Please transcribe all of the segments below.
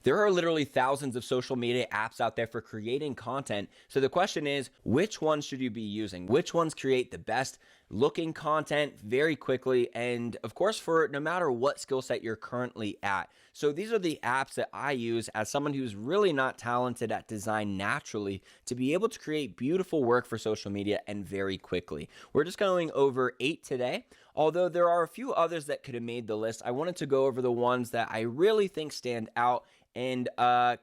There are literally thousands of social media apps out there for creating content. So the question is, which ones should you be using? Which ones create the best looking content very quickly? And of course, for no matter what skill set you're currently at. So these are the apps that I use as someone who's really not talented at design naturally to be able to create beautiful work for social media and very quickly. We're just going over 8 today. Although there are a few others that could have made the list, I wanted to go over the ones that I really think stand out and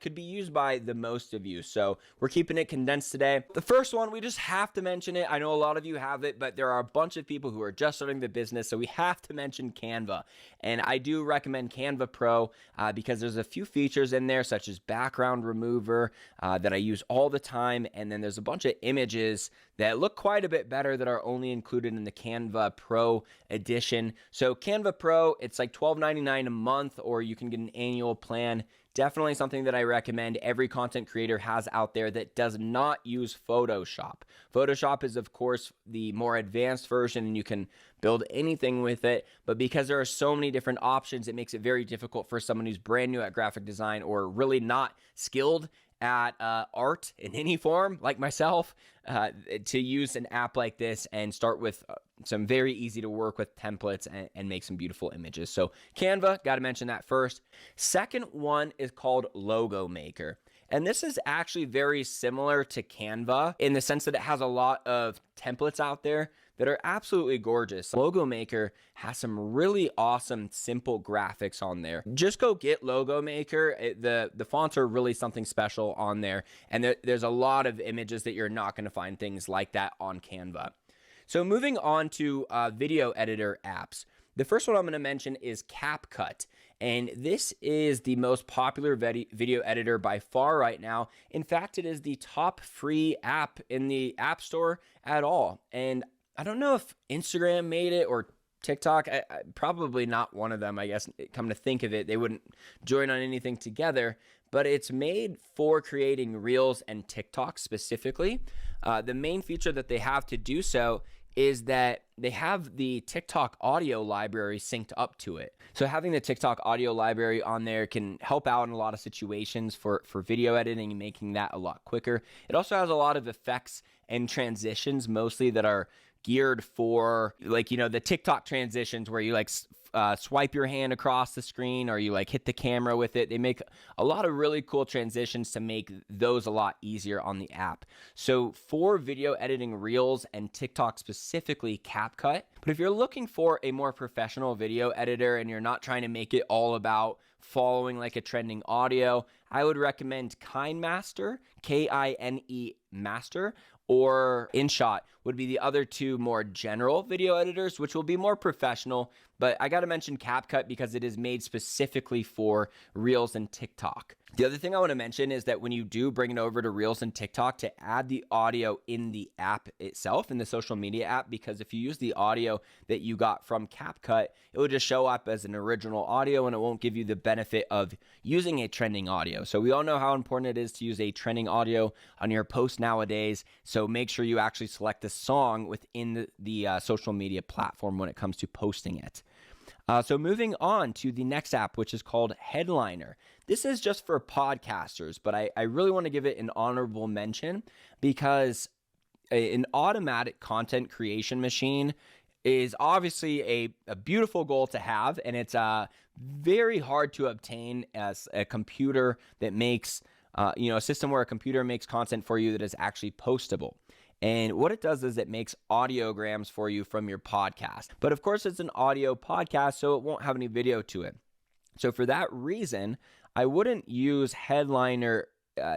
could be used by the most of you. So we're keeping it condensed today. The first one, we just have to mention it. I know a lot of you have it, but there are a bunch of people who are just starting the business, so we have to mention Canva. And I do recommend Canva Pro because there's a few features in there, such as background remover that I use all the time. And then there's a bunch of images that look quite a bit better that are only included in the Canva Pro edition. So Canva Pro, it's like $12.99 a month, or you can get an annual plan. Definitely something that I recommend every content creator has out there that does not use Photoshop. Photoshop is, of course, the more advanced version, and you can build anything with it. But because there are so many different options, it makes it very difficult for someone who's brand new at graphic design or really not skilled at art in any form, like myself, to use an app like this and start with some very easy to work with templates and make some beautiful images. So Canva, got to mention that first. Second one is called Logo Maker. And this is actually very similar to Canva in the sense that it has a lot of templates out there that are absolutely gorgeous. Logo Maker has some really awesome, simple graphics on there. Just go get Logo Maker. The fonts are really something special on there. And there's a lot of images that you're not going to find things like that on Canva. So moving on to video editor apps. The first one I'm going to mention is CapCut. And this is the most popular video editor by far right now. In fact, it is the top free app in the App Store at all. And I don't know if Instagram made it or TikTok. Probably not one of them, I guess. Come to think of it, they wouldn't join on anything together. But it's made for creating Reels and TikTok specifically. The main feature that they have to do so is that they have the TikTok audio library synced up to it. So having the TikTok audio library on there can help out in a lot of situations for video editing and making that a lot quicker. It also has a lot of effects and transitions mostly that are geared for, like, you know, the TikTok transitions where you like swipe your hand across the screen or you like hit the camera with it. They make a lot of really cool transitions to make those a lot easier on the app. So for video editing Reels and TikTok specifically, CapCut. But if you're looking for a more professional video editor and you're not trying to make it all about following like a trending audio, I would recommend KineMaster, K-I-N-E Master, or InShot would be the other two more general video editors, which will be more professional. But I got to mention CapCut because it is made specifically for Reels and TikTok. The other thing I want to mention is that when you do bring it over to Reels and TikTok, to add the audio in the app itself, in the social media app, because if you use the audio that you got from CapCut, it will just show up as an original audio and it won't give you the benefit of using a trending audio. So we all know how important it is to use a trending audio on your post nowadays. So make sure you actually select the song within the social media platform when it comes to posting it. So moving on to the next app, which is called Headliner. This is just for podcasters, but I really want to give it an honorable mention because an automatic content creation machine is obviously a beautiful goal to have, and it's very hard to obtain as a computer that makes, a system where a computer makes content for you that is actually postable. And what it does is it makes audiograms for you from your podcast. But of course, it's an audio podcast, so it won't have any video to it. So for that reason, I wouldn't use Headliner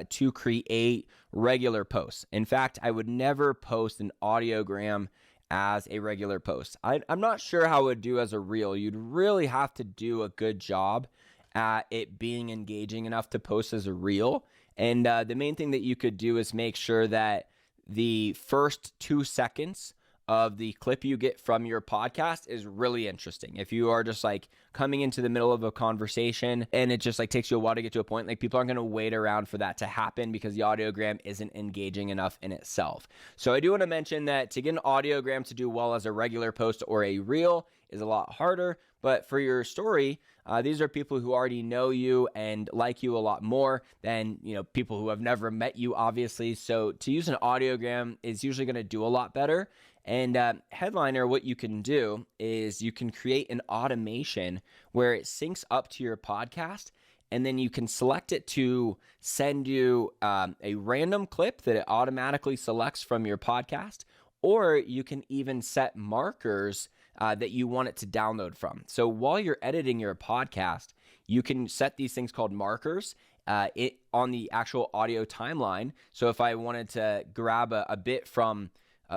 to create regular posts. In fact, I would never post an audiogram as a regular post. I'm not sure how it would do as a reel. You'd really have to do a good job at it being engaging enough to post as a reel. And the main thing that you could do is make sure that the first 2 seconds of the clip you get from your podcast is really interesting. If you are just like coming into the middle of a conversation and it just like takes you a while to get to a point, like people aren't going to wait around for that to happen because the audiogram isn't engaging enough in itself. So I do want to mention that to get an audiogram to do well as a regular post or a reel is a lot harder, but for your story, these are people who already know you and like you a lot more than, people who have never met you, obviously. So to use an audiogram is usually going to do a lot better. And Headliner, what you can do is you can create an automation where it syncs up to your podcast, and then you can select it to send you a random clip that it automatically selects from your podcast, or you can even set markers that you want it to download from. So while you're editing your podcast, you can set these things called markers on the actual audio timeline. So if I wanted to grab a bit from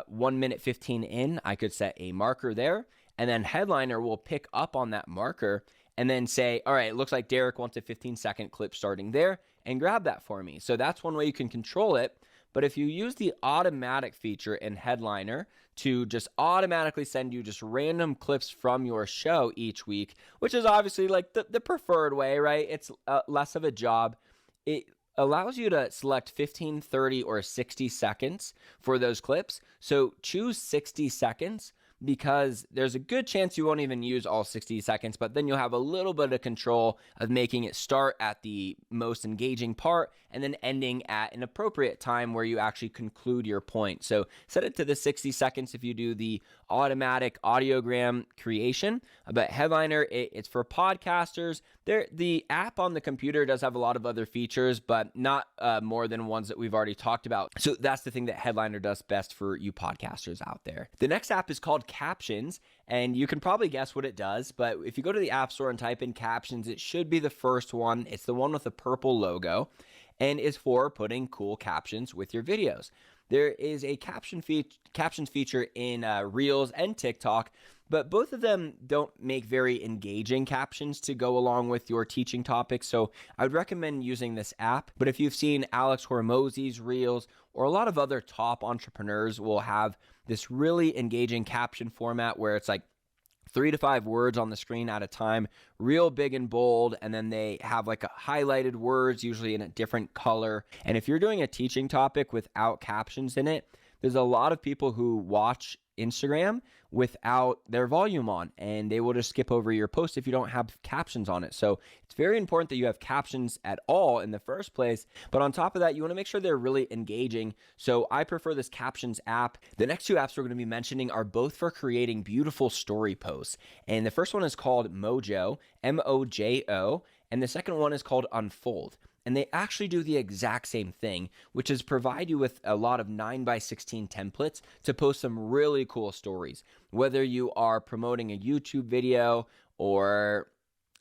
1 minute 15 in, I could set a marker there, and then Headliner will pick up on that marker and then say, all right, it looks like Derek wants a 15-second clip starting there, and grab that for me. So that's one way you can control it. But if you use the automatic feature in Headliner to just automatically send you just random clips from your show each week, which is obviously like the preferred way, right? It's less of a job. It allows you to select 15, 30, or 60 seconds for those clips. So choose 60 seconds because there's a good chance you won't even use all 60 seconds, but then you'll have a little bit of control of making it start at the most engaging part and then ending at an appropriate time where you actually conclude your point. So set it to the 60 seconds if you do the automatic audiogram creation. But Headliner, it's for podcasters. The app on the computer does have a lot of other features, but not more than ones that we've already talked about. So that's the thing that Headliner does best for you podcasters out there. The next app is called Captions, and you can probably guess what it does, but if you go to the App Store and type in Captions, it should be the first one. It's the one with the purple logo and is for putting cool captions with your videos. There is a captions feature in Reels and TikTok, but both of them don't make very engaging captions to go along with your teaching topics. So I would recommend using this app. But if you've seen Alex Hormozi's Reels, or a lot of other top entrepreneurs will have this really engaging caption format where it's like 3 to 5 words on the screen at a time, real big and bold, and then they have like a highlighted words, usually in a different color. And if you're doing a teaching topic without captions in it, there's a lot of people who watch Instagram without their volume on, and they will just skip over your post if you don't have captions on it. So it's very important that you have captions at all in the first place. But on top of that, you want to make sure they're really engaging. So I prefer this Captions app. The next 2 apps we're going to be mentioning are both for creating beautiful story posts. And the first one is called Mojo, Mojo, and the second one is called Unfold. And they actually do the exact same thing, which is provide you with a lot of 9x16 templates to post some really cool stories. Whether you are promoting a YouTube video or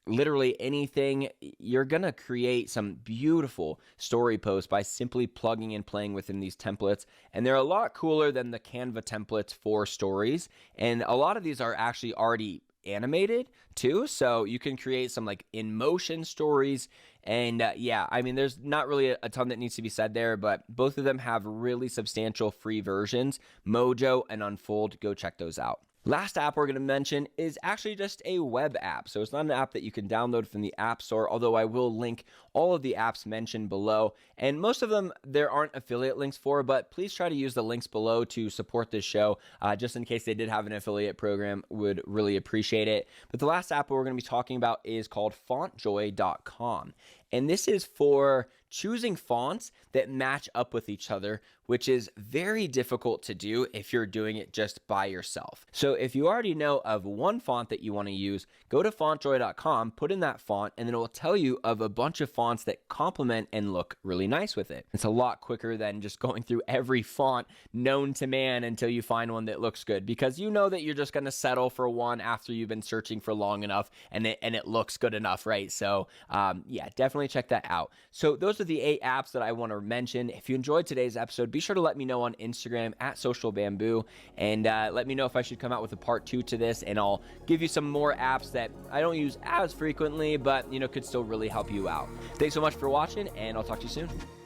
literally anything, you're going to create some beautiful story posts by simply plugging and playing within these templates. And they're a lot cooler than the Canva templates for stories. And a lot of these are actually already animated too, so you can create some like in motion stories. And there's not really a ton that needs to be said there, but both of them have really substantial free versions. Mojo and Unfold, go check those out. Last app we're going to mention is actually just a web app. So it's not an app that you can download from the App Store, although I will link all of the apps mentioned below. And most of them there aren't affiliate links for, but please try to use the links below to support this show, just in case they did have an affiliate program. Would really appreciate it. But the last app we're going to be talking about is called fontjoy.com. And this is for choosing fonts that match up with each other, which is very difficult to do if you're doing it just by yourself. So if you already know of one font that you want to use, go to fontjoy.com, put in that font, and then it will tell you of a bunch of fonts that complement and look really nice with it. It's a lot quicker than just going through every font known to man until you find one that looks good, because you know that you're just going to settle for one after you've been searching for long enough and it looks good enough, right? So definitely check that out. So those are the 8 apps that I want to mention. If you enjoyed today's episode, be sure to let me know on Instagram at socialbamboo, and let me know if I should come out with a part 2 to this, and I'll give you some more apps that I don't use as frequently, but could still really help you out. Thanks so much for watching, and I'll talk to you soon.